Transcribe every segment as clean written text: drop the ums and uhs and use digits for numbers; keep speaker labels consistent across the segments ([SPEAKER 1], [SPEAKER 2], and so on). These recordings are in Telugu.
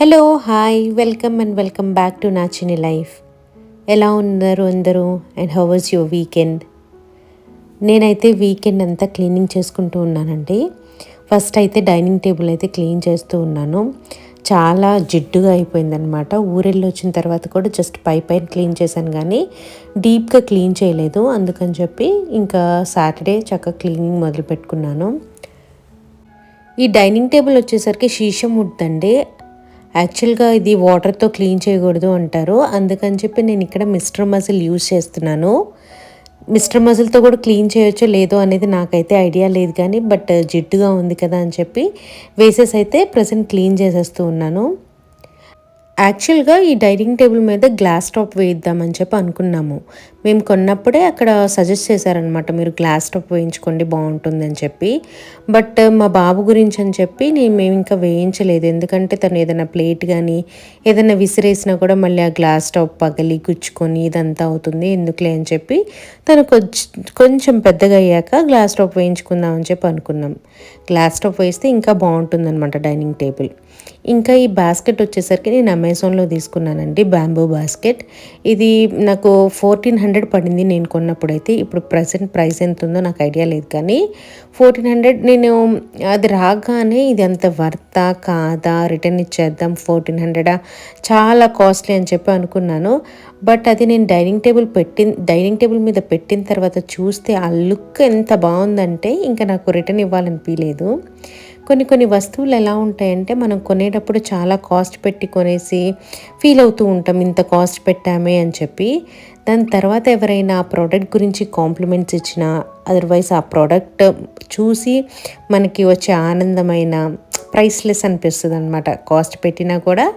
[SPEAKER 1] Hello hi welcome back to Nachini life. ఎలా ఉన్నారు అందరూ and how was your weekend? నేనైతే వీకెండ్ అంతా క్లీనింగ్ చేసుకుంటూ ఉన్నానండి. ఫస్ట్ అయితే డైనింగ్ టేబుల్ అయితే క్లీన్ చేస్తూ ఉన్నాను. చాలా జిడ్డుగా అయిపోయిందనమాట. ఊరెళ్ళి వచ్చిన తర్వాత కూడా జస్ట్ పైన క్లీన్ చేశాను కానీ డీప్గా క్లీన్ చేయలేదు. అందుకని చెప్పి ఇంకా సాటర్డే చక్కగా క్లీనింగ్ మొదలు పెట్టుకున్నాను. ఈ డైనింగ్ టేబుల్ వచ్చేసరికి షీషం వుడ్ అండి. యాక్చువల్గా ఇది వాటర్తో క్లీన్ చేయకూడదు అంటారు. అందుకని చెప్పి నేను ఇక్కడ మిస్టర్ మజిల్ యూజ్ చేస్తున్నాను. మిస్టర్ మజిల్తో కూడా క్లీన్ చేయొచ్చో లేదో అనేది నాకైతే ఐడియా లేదు కానీ జిడ్డుగా ఉంది కదా అని చెప్పి వేసేసి అయితే ప్రజెంట్ క్లీన్ చేసేస్తూ ఉన్నాను. యాక్చువల్గా ఈ డైనింగ్ టేబుల్ మీద గ్లాస్ టాప్ వేయిద్దామని చెప్పి అనుకున్నాము. మేము కొన్నప్పుడే అక్కడ సజెస్ట్ చేశారనమాట, మీరు గ్లాస్ టాప్ వేయించుకోండి బాగుంటుందని చెప్పి. మా బాబు గురించి అని చెప్పి మేము ఇంకా వేయించలేదు. ఎందుకంటే తను ఏదైనా ప్లేట్ కానీ ఏదైనా విసిరేసినా కూడా మళ్ళీ ఆ గ్లాస్ టాప్ పగలి గుచ్చుకొని ఇదంతా అవుతుంది, ఎందుకులే అని చెప్పి తను కొంచెం పెద్దగా అయ్యాక గ్లాస్ టాప్ వేయించుకుందామని చెప్పి అనుకున్నాం. గ్లాస్ టాప్ వేస్తే ఇంకా బాగుంటుందన్నమాట డైనింగ్ టేబుల్. ఇంకా ఈ బాస్కెట్ వచ్చేసరికి నేను అమెజాన్లో తీసుకున్నానండి, బ్యాంబూ బాస్కెట్. ఇది నాకు 1400 పడింది నేను కొన్నప్పుడైతే. ఇప్పుడు ప్రజెంట్ ప్రైస్ ఎంత ఉందో నాకు ఐడియా లేదు కానీ 1400. నేను అది రాగానే ఇది అంత వర్తా కాదా, రిటర్న్ ఇచ్చేద్దాం 1400 చాలా కాస్ట్లీ అని చెప్పి అనుకున్నాను. అది నేను డైనింగ్ టేబుల్ మీద పెట్టిన తర్వాత చూస్తే ఆ లుక్ ఎంత బాగుందంటే ఇంకా నాకు రిటర్న్ ఇవ్వాలనిపించలేదు. కొన్ని వస్తువులు ఎలా ఉంటాయంటే మనం కొనేటప్పుడు చాలా కాస్ట్ పెట్టి కొనేసి ఫీల్ అవుతూ ఉంటాం, ఇంత కాస్ట్ పెట్టామే అని చెప్పి. దాని తర్వాత ఎవరైనా ఆ ప్రోడక్ట్ గురించి కాంప్లిమెంట్స్ ఇచ్చినా, అదర్వైజ్ ఆ ప్రోడక్ట్ చూసి మనకి వచ్చే ఆనందమైన ప్రైస్లెస్ అనిపిస్తుంది అనమాట. కాస్ట్ పెట్టినా కూడా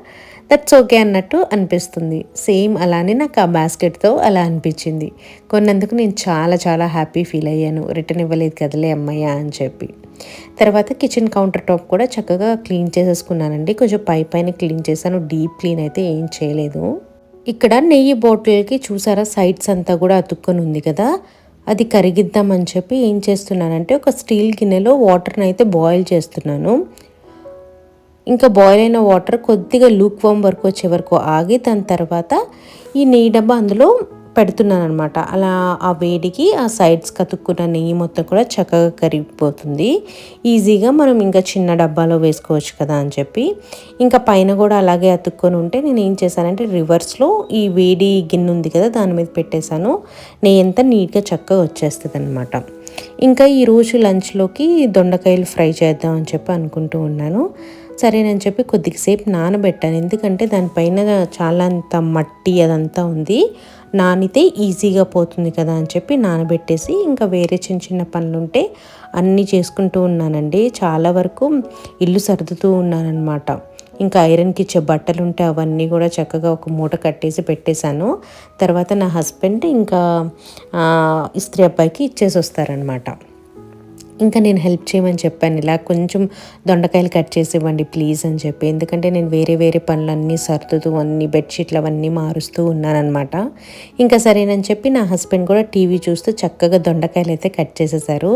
[SPEAKER 1] దట్స్ ఓకే అన్నట్టు అనిపిస్తుంది. సేమ్ అలానే నాకు ఆ బాస్కెట్తో అలా అనిపించింది. కొన్నందుకు నేను చాలా చాలా హ్యాపీ ఫీల్ అయ్యాను, రిటర్న్ ఇవ్వలేదు కదలే అమ్మయ్య అని చెప్పి. తర్వాత కిచెన్ కౌంటర్ టాప్ కూడా చక్కగా క్లీన్ చేసేసుకున్నానండి. కొంచెం పైన క్లీన్ చేశాను, డీప్ క్లీన్ అయితే ఏం చేయలేదు. ఇక్కడ నెయ్యి బాటిల్కి చూసారా సైడ్స్ అంతా కూడా అతుక్కొని ఉంది కదా, అది కరిగిద్దామని చెప్పి ఏం చేస్తున్నానంటే ఒక స్టీల్ గిన్నెలో వాటర్ని అయితే బాయిల్ చేస్తున్నాను. ఇంకా బాయిల్ అయిన వాటర్ కొద్దిగా లూక్ వామ్ వరకు వచ్చే వరకు ఆగి దాని తర్వాత ఈ నెయ్యి డబ్బా అందులో పెడుతున్నాను అనమాట. అలా ఆ వేడికి ఆ సైడ్స్ కతుక్కున్న నెయ్యి మొత్తం కూడా చక్కగా కరిగిపోతుంది. ఈజీగా మనం ఇంకా చిన్న డబ్బాలో వేసుకోవచ్చు కదా అని చెప్పి ఇంకా పైన కూడా అలాగే అతుక్కొని ఉంటే నేను ఏం చేశానంటే రివర్స్లో ఈ వేడి గిన్నె ఉంది కదా దాని మీద పెట్టేశాను. నెయ్యి అంతా నీట్గా చక్కగా వచ్చేస్తుంది అనమాట. ఇంకా ఈరోజు లంచ్లోకి దొండకాయలు ఫ్రై చేద్దాం అని చెప్పి అనుకుంటూ ఉన్నాను. సరేనని చెప్పి కొద్దిసేపు నానబెట్టాను, ఎందుకంటే దానిపైన చాలా అంత మట్టి అదంతా ఉంది, నానితే ఈజీగా పోతుంది కదా అని చెప్పి నానబెట్టేసి ఇంకా వేరే చిన్న పనులు ఉంటే అన్నీ చేసుకుంటూ ఉన్నానండి. చాలా వరకు ఇల్లు సర్దుతూ ఉన్నానన్నమాట. ఇంకా ఐరన్కి ఇచ్చే బట్టలు ఉంటే అవన్నీ కూడా చక్కగా ఒక మూట కట్టేసి పెట్టేశాను. తర్వాత నా హస్బెండ్ ఇంకా ఇస్త్రీ అబ్బాయికి ఇచ్చేసి వస్తారనమాట. ఇంకా నేను హెల్ప్ చేయమని చెప్పాను, ఇలా కొంచెం దొండకాయలు కట్ చేసి ఇవ్వండి ప్లీజ్ అని చెప్పి. ఎందుకంటే నేను వేరే పనులన్నీ సర్దుతూ అన్ని బెడ్షీట్లు అవన్నీ మారుస్తూ ఉన్నానమాట. ఇంకా సరేనని చెప్పి నా హస్బెండ్ కూడా టీవీ చూస్తూ చక్కగా దొండకాయలు అయితే కట్ చేసేసారు.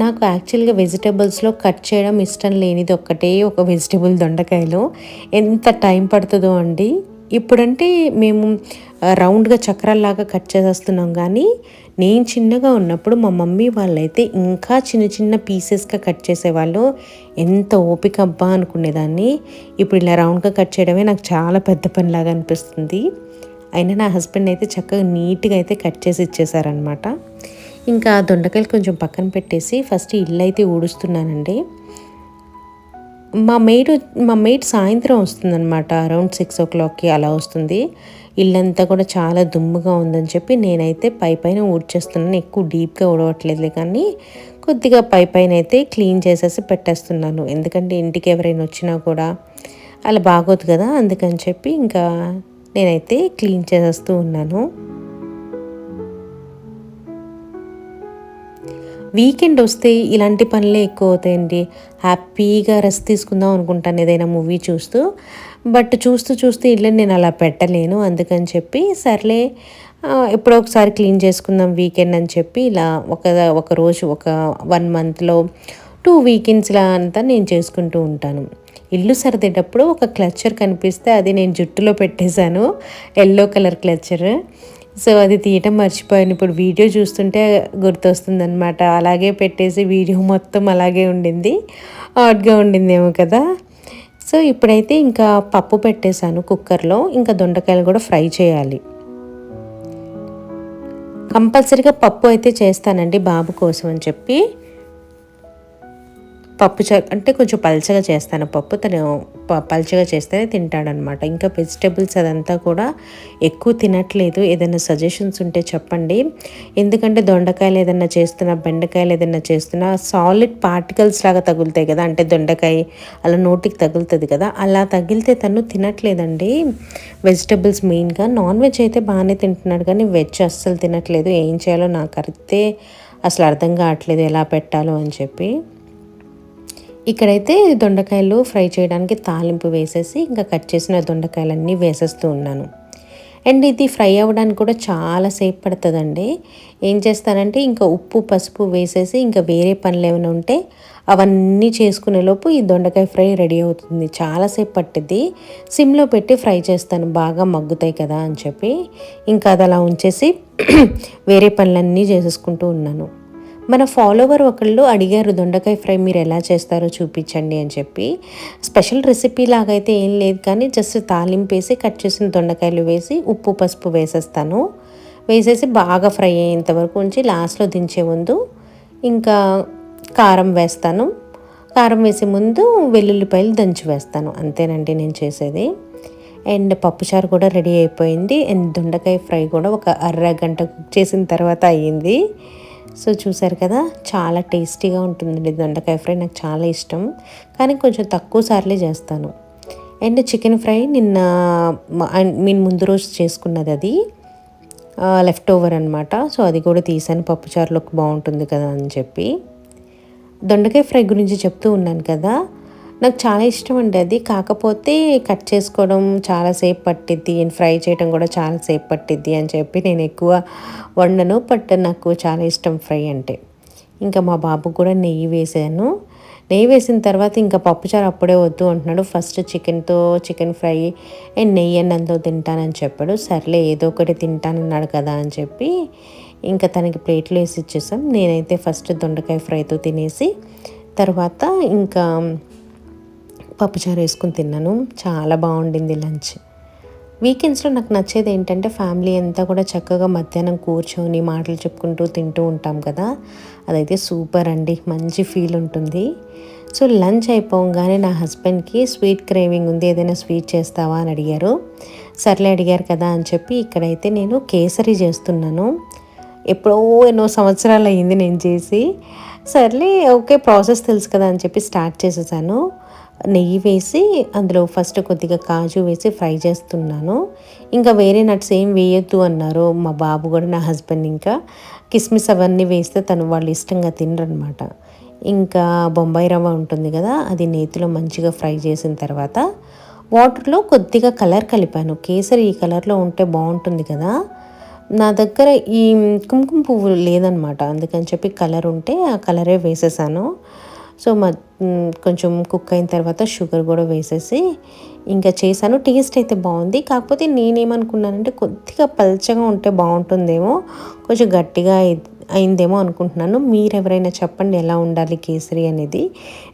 [SPEAKER 1] నాకు యాక్చువల్గా వెజిటేబుల్స్లో కట్ చేయడం ఇష్టం లేనిది ఒక్కటే ఒక వెజిటేబుల్ దొండకాయలు. ఎంత టైం పడుతుందో అండి. ఇప్పుడంటే మేము రౌండ్గా చక్రాల్లాగా కట్ చేసేస్తున్నాం కానీ నేను చిన్నగా ఉన్నప్పుడు మా మమ్మీ వాళ్ళైతే ఇంకా చిన్న పీసెస్గా కట్ చేసేవాళ్ళు. ఎంత ఓపిక అబ్బా అనుకునేదాన్ని. ఇప్పుడు ఇలా రౌండ్గా కట్ చేయడమే నాకు చాలా పెద్ద పనిలాగా అనిపిస్తుంది. అయినా నా హస్బెండ్ అయితే చక్కగా నీట్గా అయితే కట్ చేసి ఇచ్చేసారనమాట. ఇంకా దొండకాయలు కొంచెం పక్కన పెట్టేసి ఫస్ట్ ఇల్లు అయితే ఊడుస్తున్నానండి. మా మెయిడ్ సాయంత్రం వస్తుందన్నమాట, అరౌండ్ 6 o'clockకి అలా వస్తుంది. ఇల్లంతా కూడా చాలా దుమ్ముగా ఉందని చెప్పి నేనైతే పైన ఊడ్చేస్తున్నాను. ఎక్కువ డీప్గా ఊడవట్లేదు కానీ కొద్దిగా పైన అయితే క్లీన్ చేసేసి పెట్టేస్తున్నాను. ఎందుకంటే ఇంటికి ఎవరైనా వచ్చినా కూడా అలా బాగోదు కదా, అందుకని చెప్పి ఇంకా నేనైతే క్లీన్ చేసేస్తూ ఉన్నాను. వీకెండ్ వస్తే ఇలాంటి పనులే ఎక్కువ అవుతాయండి. హ్యాపీగా రెస్ట్ తీసుకుందాం అనుకుంటాను ఏదైనా మూవీ చూస్తూ. చూస్తూ ఇల్లు నేను అలా పెట్టలేను. అందుకని చెప్పి సర్లే ఎప్పుడో ఒకసారి క్లీన్ చేసుకుందాం వీకెండ్ అని చెప్పి ఇలా ఒక రోజు ఒక 1 monthలో 2 వీకెండ్స్లా అంతా నేను చేసుకుంటూ ఉంటాను. ఇల్లు సర్దేటప్పుడు ఒక క్లచ్చర్ కనిపిస్తే అది నేను జుట్టులో పెట్టేశాను, ఎల్లో కలర్ క్లచ్చర్. సో అది తీయటం మర్చిపోయాను. ఇప్పుడు వీడియో చూస్తుంటే గుర్తొస్తుంది అనమాట. అలాగే పెట్టేసి వీడియో మొత్తం అలాగే ఉండింది, ఆడ్గా ఉండిందేమో కదా. సో ఇప్పుడైతే ఇంకా పప్పు పెట్టేశాను కుక్కర్లో. ఇంకా దొండకాయలు కూడా ఫ్రై చేయాలి. కంపల్సరీగా పప్పు అయితే చేస్తానండి బాబు కోసం అని చెప్పి. పప్పు అంటే కొంచెం పల్చగా చేస్తాను పప్పు, తను పల్చగా చేస్తేనే తింటాడనమాట. ఇంకా వెజిటేబుల్స్ అదంతా కూడా ఎక్కువ తినట్లేదు. ఏదైనా సజెషన్స్ ఉంటే చెప్పండి. ఎందుకంటే దొండకాయలు ఏదైనా చేస్తున్నా, బెండకాయలు ఏదైనా చేస్తున్నా సాలిడ్ పార్టికల్స్ లాగా తగులుతాయి కదా, అంటే దొండకాయ అలా నోటికి తగులుతుంది కదా, అలా తగిలితే తను తినట్లేదండి వెజిటేబుల్స్. మెయిన్గా నాన్ వెజ్ అయితే బాగానే తింటున్నాడు, కానీ వెజ్ అస్సలు తినట్లేదు. ఏం చేయాలో నాకు అసలు అర్థం కావట్లేదు ఎలా పెట్టాలో అని చెప్పి. ఇక్కడైతే దొండకాయలు ఫ్రై చేయడానికి తాలింపు వేసేసి ఇంకా కట్ చేసిన దొండకాయలన్నీ వేసేస్తూ ఉన్నాను. అండ్ ఇది ఫ్రై అవ్వడానికి కూడా చాలా సేపు పడుతుందండి. ఏం చేస్తానంటే ఇంకా ఉప్పు పసుపు వేసేసి ఇంకా వేరే పనులు ఏమైనా ఉంటే అవన్నీ చేసుకునే లోపు ఈ దొండకాయ ఫ్రై రెడీ అవుతుంది. చాలాసేపు పట్టిద్ది. సిమ్లో పెట్టి ఫ్రై చేస్తాను, బాగా మగ్గుతాయి కదా అని చెప్పి. ఇంకా అది అలా ఉంచేసి వేరే పనులన్నీ చేసేసుకుంటూ ఉన్నాను. మన ఫాలోవర్ ఒకళ్ళు అడిగారు, దొండకాయ ఫ్రై మీరు ఎలా చేస్తారో చూపించండి అని చెప్పి. స్పెషల్ రెసిపీ లాగైతే ఏం లేదు, కానీ జస్ట్ తాలింపు వేసి కట్ చేసిన దొండకాయలు వేసి ఉప్పు పసుపు వేసేస్తాను. వేసేసి బాగా ఫ్రై అయ్యేంత వరకు ఉంచి లాస్ట్లో దించే ముందు ఇంకా కారం వేస్తాను. కారం వేసే ముందు వెల్లుల్లిపాయలు దంచి వేస్తాను. అంతేనండి నేను చేసేది. అండ్ పప్పుచారు కూడా రెడీ అయిపోయింది. అండ్ దొండకాయ ఫ్రై కూడా ఒక అరగంట కుక్ చేసిన తర్వాత అయ్యింది. సో చూసారు కదా, చాలా టేస్టీగా ఉంటుందండి దొండకాయ ఫ్రై. నాకు చాలా ఇష్టం, కానీ కొంచెం తక్కువ సార్లే చేస్తాను. అండ్ చికెన్ ఫ్రై నిన్న ముందు రోజు చేసుకున్నది, అది లెఫ్ట్ ఓవర్ అనమాట. సో అది కూడా తీసాను, పప్పుచారులోకి బాగుంటుంది కదా అని చెప్పి. దొండకాయ ఫ్రై గురించి చెప్తూ ఉన్నాను కదా, నాకు చాలా ఇష్టం అండి అది. కాకపోతే కట్ చేసుకోవడం చాలాసేపు పట్టిద్ది, ఫ్రై చేయడం కూడా చాలాసేపు పట్టిద్ది అని చెప్పి నేను ఎక్కువ వండను. బట్ నాకు చాలా ఇష్టం ఫ్రై అంటే. ఇంకా మా బాబుకు కూడా నెయ్యి వేసాను. నెయ్యి వేసిన తర్వాత ఇంకా పప్పుచారు అప్పుడే వద్దు అంటున్నాడు. ఫస్ట్ చికెన్ ఫ్రై అండ్ నెయ్యి అన్నంతో తింటానని చెప్పాడు. సర్లే ఏదో ఒకటి తింటానన్నాడు కదా అని చెప్పి ఇంకా తనకి ప్లేట్లో వేసి ఇచ్చేసాం. నేనైతే ఫస్ట్ దొండకాయ ఫ్రైతో తినేసి తర్వాత ఇంకా పప్పుచారు వేసుకుని తిన్నాను. చాలా బాగుండింది లంచ్. వీకెండ్స్లో నాకు నచ్చేది ఏంటంటే ఫ్యామిలీ అంతా కూడా చక్కగా మధ్యాహ్నం కూర్చొని మాటలు చెప్పుకుంటూ తింటూ ఉంటాం కదా, అదైతే సూపర్ అండి, మంచి ఫీల్ ఉంటుంది. సో లంచ్ అయిపోగానే నా హస్బెండ్కి స్వీట్ క్రేవింగ్ ఉంది, ఏదైనా స్వీట్ చేస్తావా అని అడిగారు. సర్లే అడిగారు కదా అని చెప్పి ఇక్కడైతే నేను కేసరి చేస్తున్నాను. ఎన్నో సంవత్సరాలు అయ్యింది నేను చేసి. సర్లే ఓకే, ప్రాసెస్ తెలుసు కదా అని చెప్పి స్టార్ట్ చేసేసాను. నెయ్యి వేసి అందులో ఫస్ట్ కొద్దిగా కాజు వేసి ఫ్రై చేస్తున్నాను. ఇంకా వేరే నట్స్ ఏం వేయొద్దు అన్నారు మా బాబు కూడా, నా హస్బెండ్. ఇంకా కిస్మిస్ అవన్నీ వేస్తే వాళ్ళు ఇష్టంగా తినరనమాట. ఇంకా బొంబాయి రవ్వ ఉంటుంది కదా, అది నేతిలో మంచిగా ఫ్రై చేసిన తర్వాత వాటర్లో కొద్దిగా కలర్ కలిపాను. కేసరి ఈ కలర్లో ఉంటే బాగుంటుంది కదా. నా దగ్గర ఈ కుంకుమ పువ్వు లేదనమాట, అందుకని చెప్పి కలర్ ఉంటే ఆ కలరే వేసేసాను. సో కొంచెం కుక్ అయిన తర్వాత షుగర్ కూడా వేసేసి ఇంకా చేశాను. టేస్ట్ అయితే బాగుంది. కాకపోతే నేనేమనుకున్నానంటే కొద్దిగా పల్చగా ఉంటే బాగుంటుందేమో, కొంచెం గట్టిగా అయిందేమో అనుకుంటున్నాను. మీరు ఎవరైనా చెప్పండి ఎలా ఉండాలి కేసరి అనేది.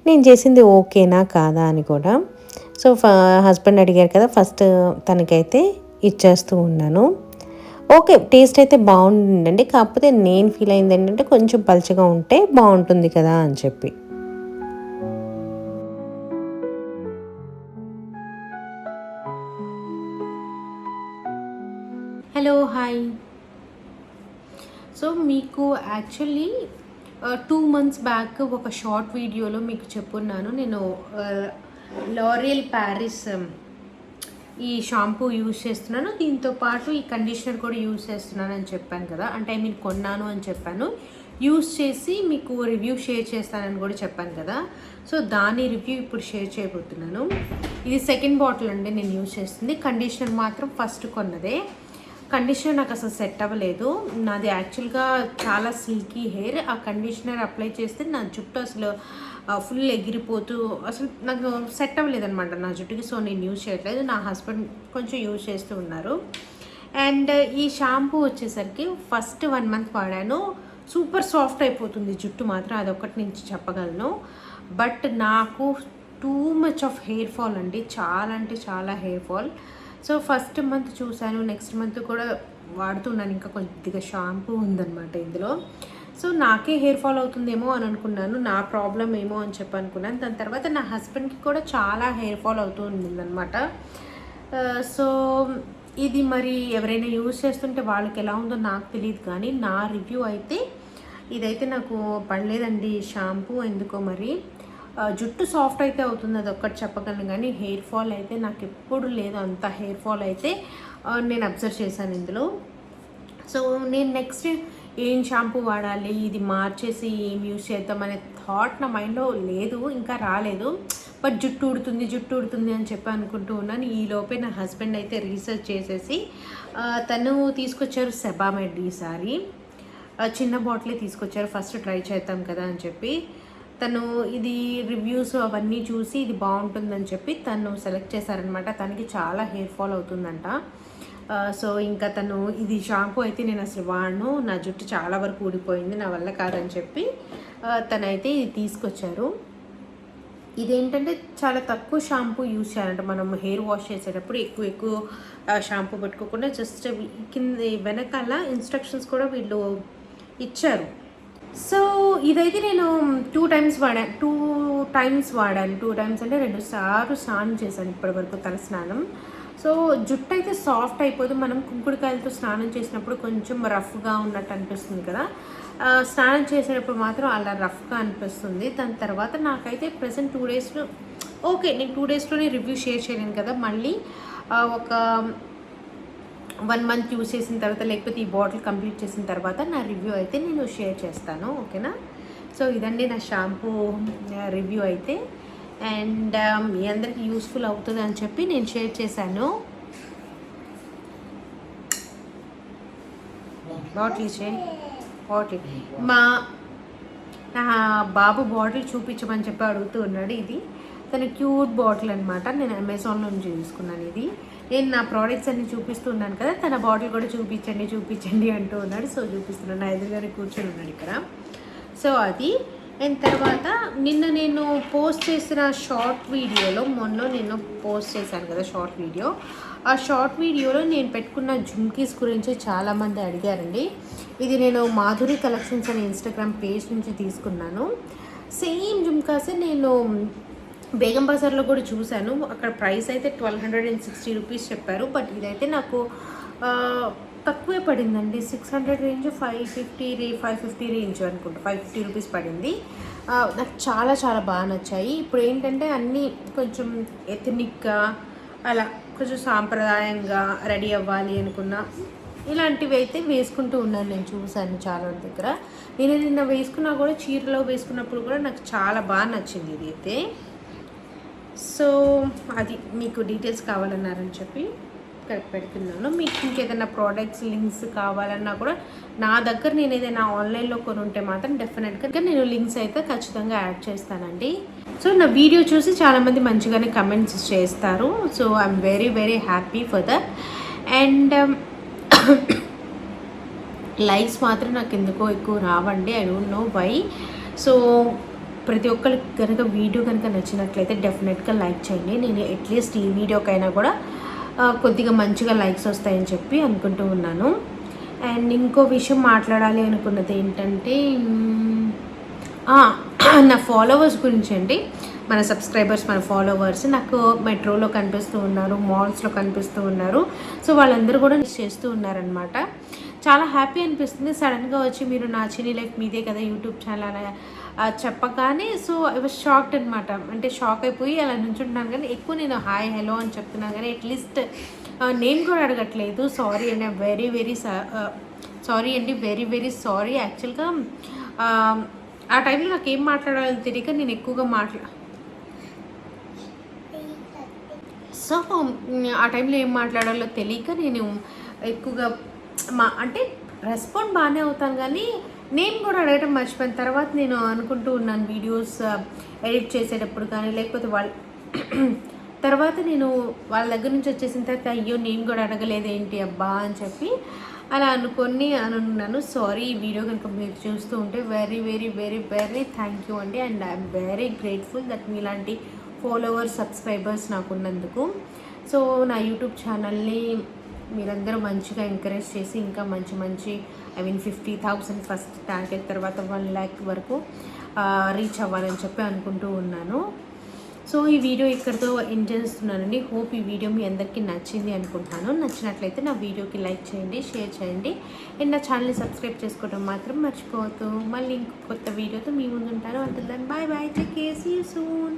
[SPEAKER 1] నేను చేసింది ఓకేనా కాదా అని కూడా. సో హస్బెండ్ అడిగారు కదా, ఫస్ట్ తనకైతే ఇచ్చేస్తూ ఉన్నాను. ఓకే, టేస్ట్ అయితే బాగుందండి. కాకపోతే నేను ఫీల్ అయింది ఏంటంటే కొంచెం పల్చగా ఉంటే బాగుంటుంది కదా అని చెప్పి. Hello, hi. సో మీకు యాక్చువల్లీ 2 months బ్యాక్ ఒక షార్ట్ వీడియోలో మీకు చెప్పున్నాను, నేను లారియల్ ప్యారిస్ ఈ షాంపూ యూజ్ చేస్తున్నాను, దీంతో పాటు ఈ కండిషనర్ కూడా యూజ్ చేస్తున్నాను అని చెప్పాను కదా. అంటే కొన్నాను అని చెప్పాను, యూజ్ చేసి మీకు రివ్యూ షేర్ చేస్తానని కూడా చెప్పాను కదా. సో దాని రివ్యూ ఇప్పుడు షేర్ చేయబోతున్నాను. ఇది సెకండ్ బాటిల్ అండి నేను యూజ్ చేస్తుంది. కండిషనర్ మాత్రం ఫస్ట్ కొన్నదే. కండిషనర్ నాకు అసలు సెట్ అవ్వలేదు. నాది యాక్చువల్గా చాలా సిల్కీ హెయిర్. ఆ కండిషనర్ అప్లై చేస్తే నా జుట్టు అసలు ఫుల్ ఎగిరిపోతూ అసలు నాకు సెట్ అవ్వలేదనమాట నా జుట్టుకి. సో నేను యూజ్ చేయట్లేదు. నా హస్బెండ్ కొంచెం యూజ్ చేస్తూ ఉన్నారు. అండ్ ఈ షాంపూ వచ్చేసరికి ఫస్ట్ 1 మంత్ వాడాను. సూపర్ సాఫ్ట్ అయిపోతుంది జుట్టు మాత్రం, అదొక్కటి నుంచి చెప్పగలను. బట్ నాకు too much of hair fall అండి, చాలా అంటే చాలా hair fall. So first month చూశాను, నెక్స్ట్ మంత్ కూడా వాడుతున్నాను. ఇంకా కొద్దిగా షాంపూ ఉందన్నమాట ఇందులో. సో నాకే హెయిర్ ఫాల్ అవుతుందేమో అని అనుకున్నాను, నా ప్రాబ్లం ఏమో అని చెప్పి అనుకున్నాను. దాని తర్వాత నా హస్బెండ్కి కూడా చాలా హెయిర్ ఫాల్ అవుతూ ఉందన్నమాట. సో ఇది మరి ఎవరైనా యూజ్ చేస్తుంటే వాళ్ళకి ఎలా ఉందో నాకు తెలియదు, కానీ నా రివ్యూ అయితే ఇదైతే నాకు పడలేదండి షాంపూ. ఎందుకో మరి జుట్టు సాఫ్ట్ అయితే అవుతుంది, అది ఒక్కటి చెప్పగలను, కానీ హెయిర్ ఫాల్ అయితే నాకు ఎప్పుడు లేదు. అంత హెయిర్ ఫాల్ అయితే నేను అబ్జర్వ్ చేశాను ఇందులో. సో నేను నెక్స్ట్ ఏం షాంపూ వాడాలి, ఇది మార్చేసి ఏం యూజ్ చేద్దామనే థాట్ నా మైండ్లో లేదు, ఇంకా రాలేదు. బట్ జుట్టు ఉడుతుంది అని చెప్పి అనుకుంటూ ఉన్నాను. ఈలోపే నా హస్బెండ్ అయితే రీసెర్చ్ చేసేసి తను తీసుకొచ్చారు సెబామెడ్. ఈసారి చిన్న బాటిలే తీసుకొచ్చారు, ఫస్ట్ ట్రై చేద్దాం కదా అని చెప్పి. తను ఇది రివ్యూస్ అవన్నీ చూసి ఇది బాగుంటుందని చెప్పి తను సెలెక్ట్ చేశారనమాట. తనకి చాలా హెయిర్ ఫాల్ అవుతుందంట. సో ఇంకా తను ఇది షాంపూ అయితే నేను అసలు వాడను, నా జుట్టు చాలా వరకు ఊడిపోయింది, నా వల్ల కాదని చెప్పి తనైతే ఇది తీసుకొచ్చారు. ఇదేంటంటే చాలా తక్కువ షాంపూ యూజ్ చేయాలంట మనం హెయిర్ వాష్ చేసేటప్పుడు. ఎక్కువ షాంపూ పెట్టుకోకుండా జస్ట్ కింద వెనకాల ఇన్స్ట్రక్షన్స్ కూడా వీళ్ళు ఇచ్చారు. సో ఇదైతే నేను 2 టైమ్స్ వాడాను. 2 టైమ్స్ అంటే 2 సార్లు స్నానం చేశాను ఇప్పటి వరకు, తల స్నానం. సో జుట్టు అయితే సాఫ్ట్ అయిపోదు. మనం కుంకుడుకాయలతో స్నానం చేసినప్పుడు కొంచెం రఫ్గా ఉన్నట్టు అనిపిస్తుంది కదా, స్నానం చేసేటప్పుడు మాత్రం అలా రఫ్గా అనిపిస్తుంది. దాని తర్వాత నాకైతే ప్రెసెంట్ 2 డేస్లో ఓకే, నేను 2 డేస్లోనే రివ్యూ షేర్ చేయలేను కదా, మళ్ళీ ఒక 1 మంత్ యూజ్ చేసిన తర్వాత, లేకపోతే ఈ బాటిల్ కంప్లీట్ చేసిన తర్వాత నా రివ్యూ అయితే నేను షేర్ చేస్తాను, ఓకేనా. సో ఇదండి నా షాంపూ రివ్యూ అయితే. అండ్ మీ అందరికి యూస్ఫుల్ అవుతుంది అని చెప్పి నేను షేర్ చేశాను. బాటిల్ నా బాబు బాటిల్ చూపించమని చెప్పి అడుగుతూ ఉన్నాడు. ఇది తన క్యూట్ బాటిల్ అనమాట, నేను అమెజాన్లో నుంచి తీసుకున్నాను. ఇది నేను నా ప్రోడక్ట్స్ అన్ని చూపిస్తున్నాను కదా, తన బాటిల్ కూడా చూపించండి అంటూ ఉన్నాడు. సో చూపిస్తున్నాను, నా ఎదురుగానే కూర్చొని ఉన్నాడు ఇక్కడ. సో అది అండ్ తర్వాత నిన్న నేను పోస్ట్ చేసిన షార్ట్ వీడియోలో, నేను పోస్ట్ చేశాను కదా షార్ట్ వీడియో, ఆ షార్ట్ వీడియోలో నేను పెట్టుకున్న జుమ్కీస్ గురించి చాలామంది అడిగారండి. ఇది నేను మాధురి కలెక్షన్స్ అనే ఇన్స్టాగ్రామ్ పేజ్ నుంచి తీసుకున్నాను. సేమ్ జుమ్కాసే నేను బేగం బజార్లో కూడా చూశాను. అక్కడ ప్రైస్ అయితే 1260 రూపీస్ చెప్పారు. బట్ ఇదైతే నాకు తక్కువే పడిందండి, 600 రేంజ్, 550 రేంజ్ అనుకుంటా, 550 రూపీస్ పడింది. నాకు చాలా చాలా బాగా నచ్చాయి. ఇప్పుడు ఏంటంటే అన్నీ కొంచెం ఎథనిక్గా అలా కొంచెం సాంప్రదాయంగా రెడీ అవ్వాలి అనుకున్నా ఇలాంటివి అయితే వేసుకుంటూ ఉన్నాను. నేను చూశాను చాలా దగ్గర. నేను నిన్న వేసుకున్నా కూడా, చీరలో వేసుకున్నప్పుడు కూడా నాకు చాలా బాగా నచ్చింది ఇది అయితే. సో అది మీకు డీటెయిల్స్ కావాలన్నారని చెప్పి ఇక్కడ పెడుతున్నాను. మీకు ఇంకేదైనా ప్రోడక్ట్స్ లింక్స్ కావాలన్నా కూడా నా దగ్గర నేను ఏదైనా ఆన్లైన్లో కొని ఉంటే మాత్రం డెఫినెట్గా నేను లింక్స్ అయితే ఖచ్చితంగా యాడ్ చేస్తానండి. సో నా వీడియో చూసి చాలామంది మంచిగానే కమెంట్స్ చేస్తారు. So I'm very very happy for that. And likes మాత్రం నాకు ఎందుకో ఎక్కువ రావండి, I don't know why. So ప్రతి ఒక్కరికి కనుక వీడియో కనుక నచ్చినట్లయితే డెఫినెట్గా లైక్ చేయండి. నేను అట్లీస్ట్ ఈ వీడియోకైనా కూడా కొద్దిగా మంచిగా లైక్స్ వస్తాయని చెప్పి అనుకుంటూ ఉన్నాను. అండ్ ఇంకో విషయం మాట్లాడాలి అనుకున్నది ఏంటంటే, నా ఫాలోవర్స్ గురించి అండి. మన సబ్స్క్రైబర్స్, మన ఫాలోవర్స్ నాకు మెట్రోలో కనిపిస్తూ ఉన్నారు, మాల్స్లో కనిపిస్తూ ఉన్నారు. సో వాళ్ళందరూ కూడా చేస్తూ ఉన్నారనమాట. చాలా హ్యాపీ అనిపిస్తుంది. సడన్గా వచ్చి మీరు నా చిన్ని లైఫ్ మీదే కదా యూట్యూబ్ ఛానల్ చెప్పగానే, సో ఐ వాజ్ షాక్డ్ అనమాట. అంటే షాక్ అయిపోయి అలా నుంచుంటున్నాను, కానీ ఎక్కువ నేను హాయ్ హలో అని చెప్తున్నాను, కానీ అట్లీస్ట్ నేను కూడా అడగట్లేదు. సారీ అండి, వెరీ వెరీ సారీ అండి, వెరీ వెరీ సారీ. యాక్చువల్గా ఆ టైంలో నాకు ఏం మాట్లాడాలో తెలియక నేను ఎక్కువగా సో ఆ టైంలో ఏం మాట్లాడాలో తెలియక నేను ఎక్కువగా అంటే రెస్పాండ్ బాగానే అవుతాను, కానీ నేను కూడా అడగటం మర్చిపోయిన తర్వాత నేను అనుకుంటూ ఉన్నాను వీడియోస్ ఎడిట్ చేసేటప్పుడు కానీ, లేకపోతే తర్వాత నేను వాళ్ళ దగ్గర నుంచి వచ్చేసిన తర్వాత అయ్యో నేను కూడా అడగలేదు ఏంటి అబ్బా అని చెప్పి అలా అనుకున్నాను. సారీ, ఈ వీడియో కనుక మీరు చూస్తూ ఉంటే very very very very thank you అండి. And I'm very grateful that మీలాంటి ఫాలోవర్స్ సబ్స్క్రైబర్స్ నాకు ఉన్నందుకు. సో నా యూట్యూబ్ ఛానల్ని మీరందరూ మంచిగా ఎంకరేజ్ చేసి ఇంకా మంచి 50,000 ఫస్ట్ టార్గెట్, తర్వాత 1 lakh వరకు రీచ్ అవ్వాలని చెప్పి అనుకుంటూ ఉన్నాను. సో ఈ వీడియో ఇక్కడితో ఎండ్ చేస్తున్నానండి. హోప్ ఈ వీడియో మీ అందరికీ నచ్చింది అనుకుంటున్నాను. నచ్చినట్లయితే నా వీడియోకి లైక్ చేయండి, షేర్ చేయండి, అండ్ నా ఛానల్ని సబ్స్క్రైబ్ చేసుకోవడం మాత్రం మర్చిపోవద్దు. మళ్ళీ ఇంకో కొత్త వీడియోతో మీ ముందు ఉంటాను. Until then bye bye, take care, see you soon.